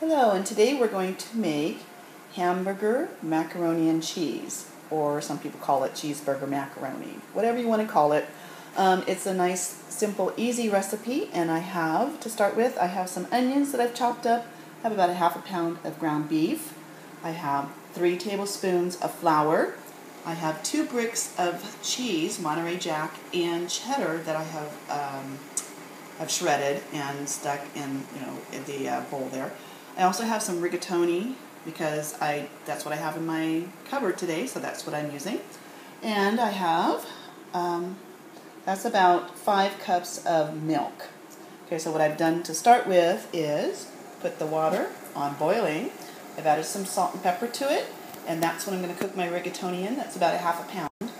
Hello, and today we're going to make hamburger macaroni and cheese, or some people call it cheeseburger macaroni. Whatever you want to call it. It's a nice, simple, easy recipe, and to start with, I have some onions that I've chopped up. I have about a half a pound of ground beef. I have 3 tablespoons of flour. I have 2 bricks of cheese, Monterey Jack, and cheddar that I have shredded and stuck in the bowl there. I also have some rigatoni because that's what I have in my cupboard today, so that's what I'm using. And I have that's about 5 cups of milk. Okay, so what I've done to start with is put the water on boiling. I've added some salt and pepper to it, and that's what I'm going to cook my rigatoni in. That's about a half a pound.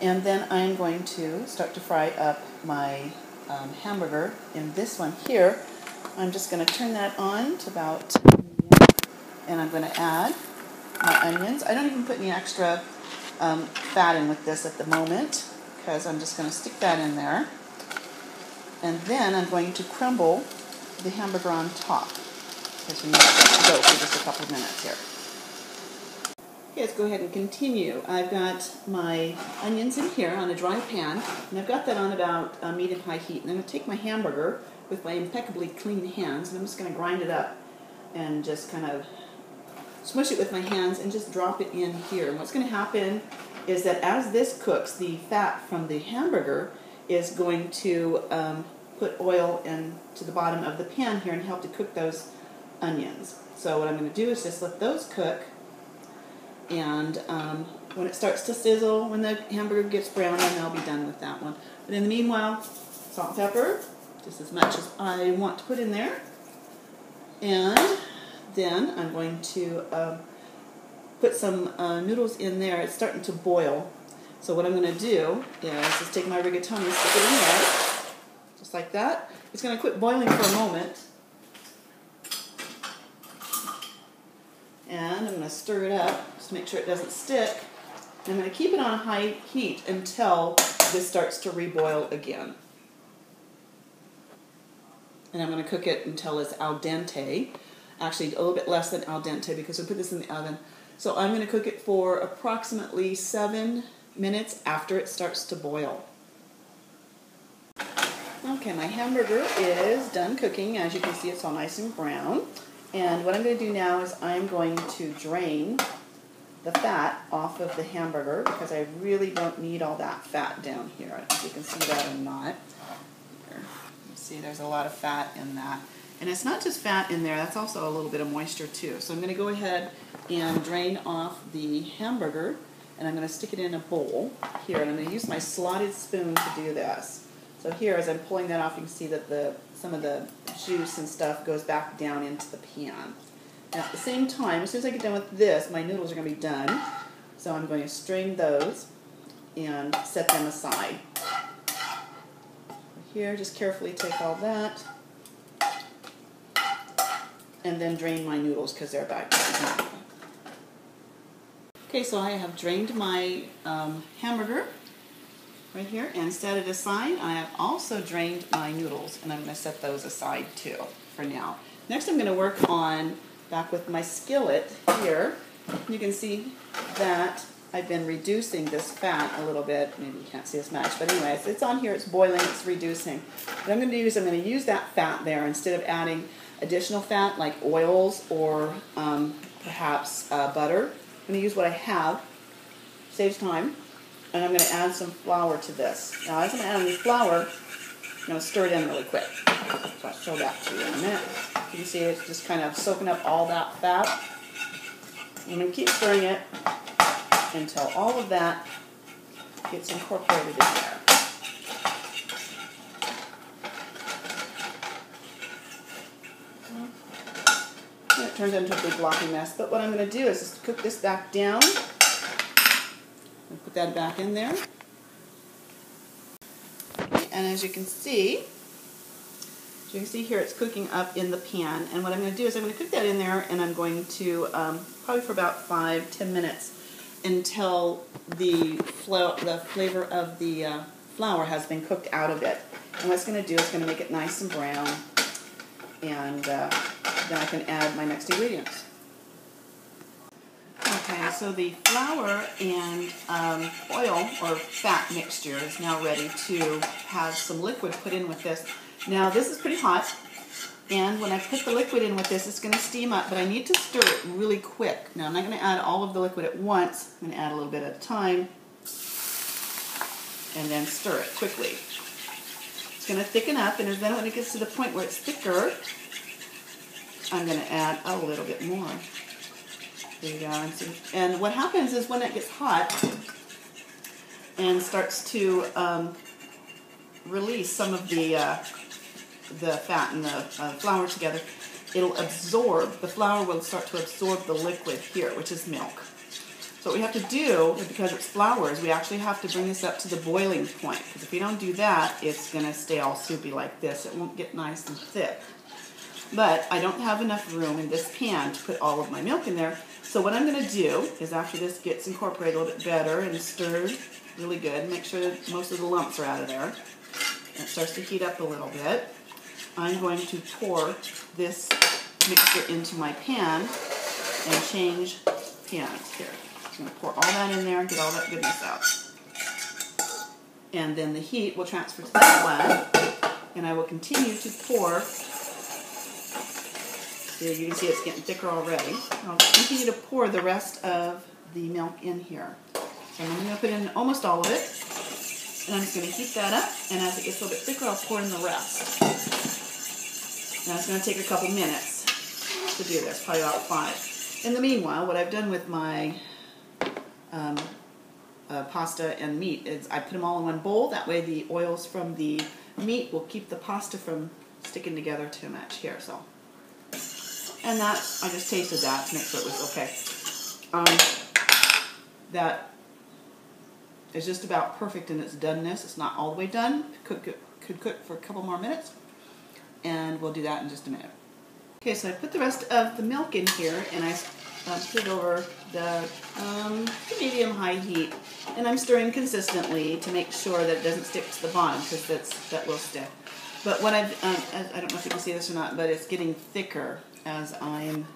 And then I'm going to start to fry up my hamburger in this one here. I'm just going to turn that on to about medium, and I'm going to add my onions. I don't even put any extra fat in with this at the moment because I'm just going to stick that in there. And then I'm going to crumble the hamburger on top. So we need to go for just a couple of minutes here. Okay, let's go ahead and continue. I've got my onions in here on a dry pan, and I've got that on about medium-high heat. And I'm going to take my hamburger with my impeccably clean hands, and I'm just going to grind it up and just kind of smush it with my hands and just drop it in here. And what's going to happen is that as this cooks, the fat from the hamburger is going to put oil into the bottom of the pan here and help to cook those onions. So what I'm going to do is just let those cook, and when it starts to sizzle, when the hamburger gets brown, then I'll be done with that one. But in the meanwhile, salt and pepper, just as much as I want to put in there. And then I'm going to put some noodles in there. It's starting to boil. So what I'm going to do is just take my rigatoni, stick it in there, just like that. It's going to quit boiling for a moment. And I'm going to stir it up just to make sure it doesn't stick. And I'm going to keep it on high heat until this starts to reboil again. And I'm going to cook it until it's al dente. Actually, a little bit less than al dente because we put this in the oven. So I'm going to cook it for approximately 7 minutes after it starts to boil. Okay, my hamburger is done cooking. As you can see, it's all nice and brown. And what I'm going to do now is I'm going to drain the fat off of the hamburger because I really don't need all that fat down here. I don't know if you can see that or not. Here. You see there's a lot of fat in that. And it's not just fat in there, that's also a little bit of moisture too. So I'm going to go ahead and drain off the hamburger, and I'm going to stick it in a bowl here. And I'm going to use my slotted spoon to do this. So here, as I'm pulling that off, you can see that some of the juice and stuff goes back down into the pan. And at the same time, as soon as I get done with this, my noodles are going to be done. So I'm going to strain those and set them aside. Here, just carefully take all that. And then drain my noodles because they're back there. Okay, so I have drained my hamburger right here and set it aside. I have also drained my noodles, and I'm going to set those aside too for now. Next, I'm going to work back with my skillet here. You can see that I've been reducing this fat a little bit. Maybe you can't see as much, but anyway, it's on here, it's boiling, it's reducing. What I'm going to use that fat there instead of adding additional fat like oils or perhaps butter. I'm going to use what I have, saves time, and I'm going to add some flour to this. Now as I'm adding the flour, I'm going to stir it in really quick. So I'll show that to you in a minute. You can see it's just kind of soaking up all that fat. I'm going to keep stirring it until all of that gets incorporated in there. It turns into a big blocky mess, but what I'm going to do is just cook this back down and put that back in there. Okay, and as you can see here it's cooking up in the pan, and what I'm going to do is I'm going to cook that in there, and I'm going to probably for about 5-10 minutes until the flavor of the flour has been cooked out of it. And what it's going to do is going to make it nice and brown, and then I can add my next ingredients. Okay, so the flour and oil or fat mixture is now ready to have some liquid put in with this. Now this is pretty hot, and when I put the liquid in with this, it's going to steam up, but I need to stir it really quick. Now I'm not going to add all of the liquid at once. I'm going to add a little bit at a time, and then stir it quickly. It's going to thicken up, and then when it gets to the point where it's thicker, I'm going to add a little bit more. There you go. And what happens is when it gets hot and starts to release some of the fat and the flour together, it'll absorb, the flour will start to absorb the liquid here, which is milk. So what we have to do, because it's flour, is we actually have to bring this up to the boiling point, because if we don't do that, it's going to stay all soupy like this. It won't get nice and thick. But I don't have enough room in this pan to put all of my milk in there. So what I'm going to do is after this gets incorporated a little bit better and stirred really good, make sure that most of the lumps are out of there, and it starts to heat up a little bit, I'm going to pour this mixture into my pan and change pans here. I'm going to pour all that in there and get all that goodness out. And then the heat will transfer to that one, and I will continue to pour. So you can see it's getting thicker already. I'll continue to pour the rest of the milk in here. So I'm going to put in almost all of it, and I'm just going to heat that up, and as it gets a little bit thicker, I'll pour in the rest. Now it's going to take a couple minutes to do this, probably about 5. In the meanwhile, what I've done with my pasta and meat is I put them all in one bowl. That way the oils from the meat will keep the pasta from sticking together too much here. So. And that, I just tasted that to make sure it was okay. That is just about perfect in its doneness. It's not all the way done. Could cook for a couple more minutes, and we'll do that in just a minute. Okay, so I put the rest of the milk in here, and I put it over the medium-high heat, and I'm stirring consistently to make sure that it doesn't stick to the bottom, because that will stick. But what I've, I don't know if you can see this or not, but it's getting thicker as I'm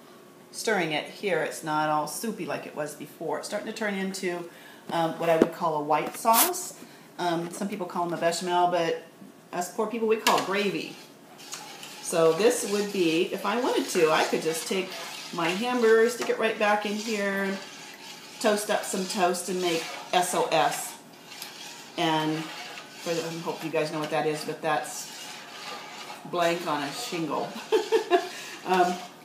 stirring it here. It's not all soupy like it was before. It's starting to turn into what I would call a white sauce. Some people call them a bechamel, but us poor people, we call it gravy. So this would be, if I wanted to, I could just take my hamburger, stick it right back in here, toast up some toast, and make SOS. And I hope you guys know what that is, but that's blank on a shingle.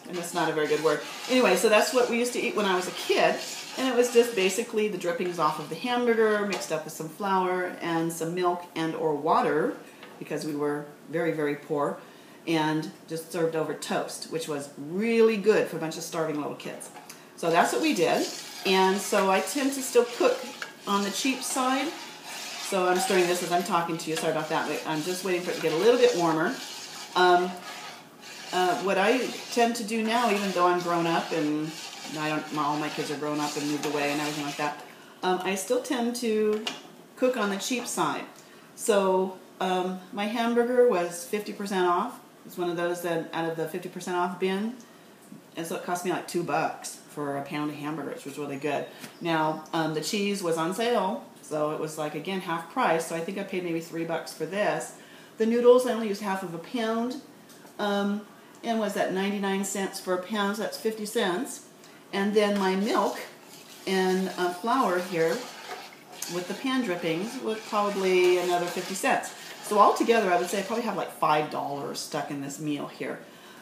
And it's not a very good word. Anyway, so that's what we used to eat when I was a kid, and it was just basically the drippings off of the hamburger mixed up with some flour and some milk and or water, because we were very, very poor, and just served over toast, which was really good for a bunch of starving little kids. So that's what we did, and so I tend to still cook on the cheap side. So I'm stirring this as I'm talking to you. Sorry about that. I'm just waiting for it to get a little bit warmer. What I tend to do now, even though I'm grown up and all my kids are grown up and moved away and everything like that, I still tend to cook on the cheap side. So my hamburger was 50% off. It's one of those that out of the 50% off bin, and so it cost me like $2 for a pound of hamburgers, which was really good. Now the cheese was on sale, so it was like again half price. So I think I paid maybe $3 for this. The noodles I only used half of a pound. And was that 99 cents for a pound, so that's 50 cents. And then my milk and flour here with the pan drippings was probably another 50 cents. So altogether, I would say I probably have like $5 stuck in this meal here.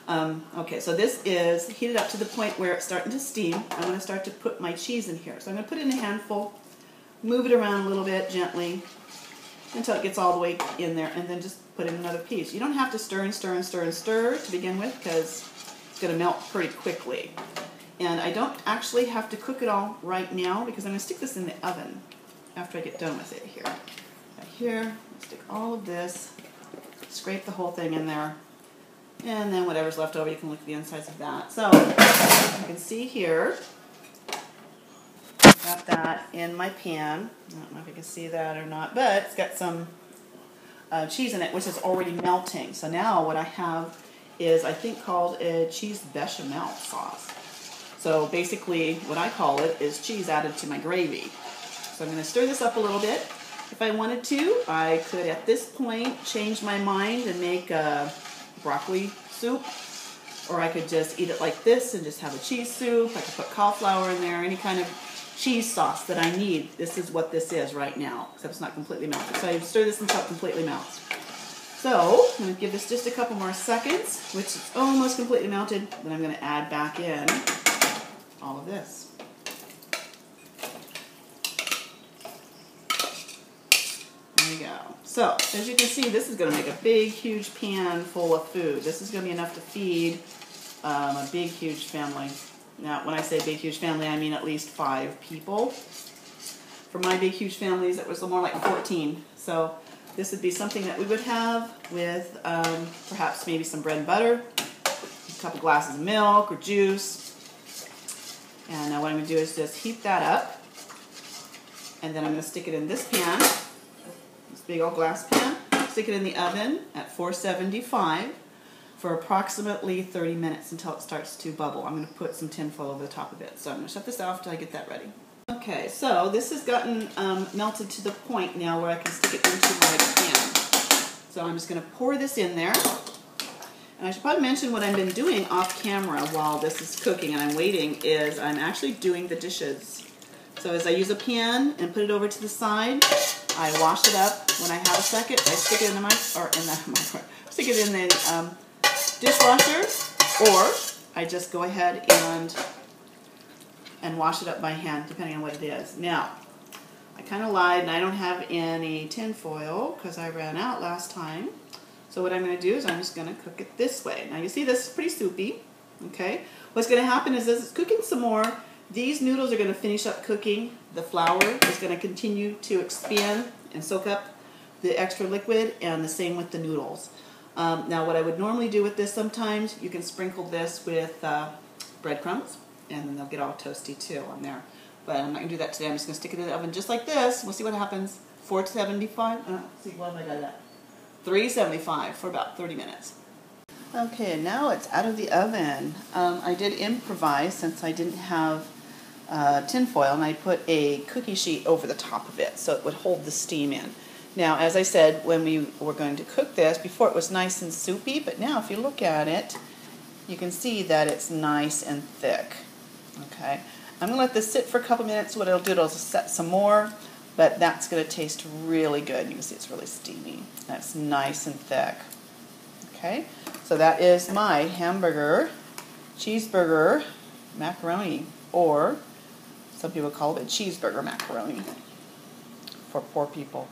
Okay, so this is heated up to the point where it's starting to steam. I'm going to start to put my cheese in here. So I'm going to put it in a handful, move it around a little bit gently until it gets all the way in there, and then just put in another piece. You don't have to stir and stir and stir and stir to begin with, because it's going to melt pretty quickly. And I don't actually have to cook it all right now, because I'm going to stick this in the oven after I get done with it here. Right here, stick all of this, scrape the whole thing in there, and then whatever's left over, you can look at the insides of that. So you can see here, got that in my pan. I don't know if you can see that or not, but it's got some cheese in it, which is already melting. So now what I have is, I think, called a cheese bechamel sauce. So basically, what I call it is cheese added to my gravy. So I'm going to stir this up a little bit. If I wanted to, I could, at this point, change my mind and make a broccoli soup. Or I could just eat it like this and just have a cheese soup. I could put cauliflower in there, any kind of cheese sauce that I need. This is what this is right now, except it's not completely melted. So I stir this until it completely melts. So I'm going to give this just a couple more seconds, which is almost completely melted. Then I'm going to add back in all of this. There we go. So, as you can see, this is going to make a big, huge pan full of food. This is going to be enough to feed a big, huge family. Now, when I say big, huge family, I mean at least 5 people. For my big, huge families, it was more like 14. So, this would be something that we would have with perhaps maybe some bread and butter, a couple glasses of milk or juice. And now what I'm going to do is just heat that up. And then I'm going to stick it in this pan. Big old glass pan, stick it in the oven at 475 for approximately 30 minutes until it starts to bubble. I'm going to put some tin foil over the top of it. So I'm going to shut this off until I get that ready. Okay, so this has gotten melted to the point now where I can stick it into my pan. So I'm just going to pour this in there. And I should probably mention what I've been doing off camera while this is cooking and I'm waiting is I'm actually doing the dishes. So as I use a pan and put it over to the side, I wash it up. When I have a second, I stick it in the stick it in the dishwasher, or I just go ahead and wash it up by hand, depending on what it is. Now, I kind of lied, and I don't have any tin foil because I ran out last time. So what I'm going to do is I'm just going to cook it this way. Now you see this is pretty soupy. Okay. What's going to happen is as it's cooking some more, these noodles are going to finish up cooking. The flour is going to continue to expand and soak up the extra liquid, and the same with the noodles. Now what I would normally do with this sometimes, you can sprinkle this with breadcrumbs, and then they'll get all toasty too on there. But I'm not going to do that today. I'm just going to stick it in the oven just like this. We'll see what happens. 475. See, what have I got at? 375 for about 30 minutes. Okay, now it's out of the oven. I did improvise since I didn't have tin foil, and I put a cookie sheet over the top of it so it would hold the steam in. Now, as I said, when we were going to cook this, before it was nice and soupy, but now if you look at it, you can see that it's nice and thick. Okay, I'm going to let this sit for a couple minutes. What it'll do, it'll set some more, but that's going to taste really good. You can see it's really steamy. That's nice and thick. Okay, so that is my hamburger, cheeseburger macaroni, or some people call it cheeseburger macaroni for poor people.